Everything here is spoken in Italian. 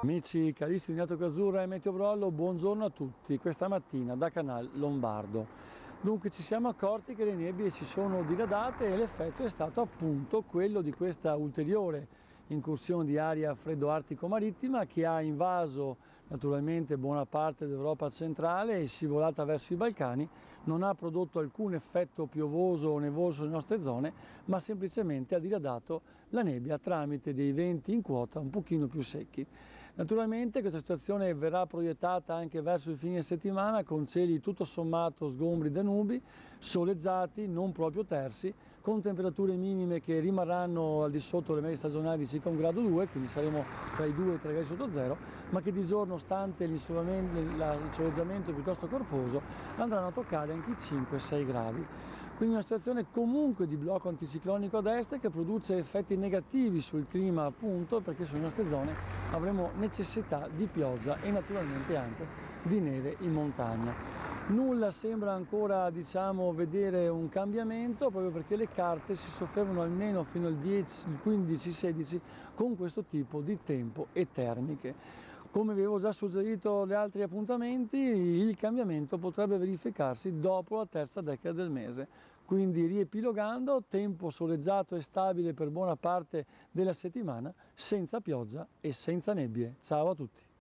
Amici carissimi di Atoco Azzurra e Meteobrollo, buongiorno a tutti. Questa mattina da Canal Lombardo. Dunque ci siamo accorti che le nebbie si sono diradate e l'effetto è stato appunto quello di questa ulteriore incursione di aria freddo-artico-marittima che ha invaso naturalmente buona parte dell'Europa centrale e scivolata verso i Balcani. Non ha prodotto alcun effetto piovoso o nevoso nelle nostre zone, ma semplicemente ha diradato la nebbia tramite dei venti in quota un pochino più secchi. Naturalmente questa situazione verrà proiettata anche verso il fine settimana con cieli tutto sommato sgombri da nubi, soleggiati, non proprio tersi, con temperature minime che rimarranno al di sotto delle medie stagionali di circa 1,2 gradi, quindi saremo tra i 2 e i 3 gradi sotto zero, ma che di giorno, stante il soleggiamento piuttosto corposo, andranno a toccare anche i 5-6 gradi. Quindi una situazione comunque di blocco anticiclonico ad est che produce effetti negativi sul clima, appunto perché sulle nostre zone avremo necessità di pioggia e naturalmente anche di neve in montagna. Nulla sembra ancora, vedere un cambiamento, proprio perché le carte si soffermano almeno fino al 10, il 15-16 con questo tipo di tempo e termiche. Come vi avevo già suggerito agli altri appuntamenti, il cambiamento potrebbe verificarsi dopo la terza decada del mese. Quindi riepilogando, tempo soleggiato e stabile per buona parte della settimana, senza pioggia e senza nebbie. Ciao a tutti!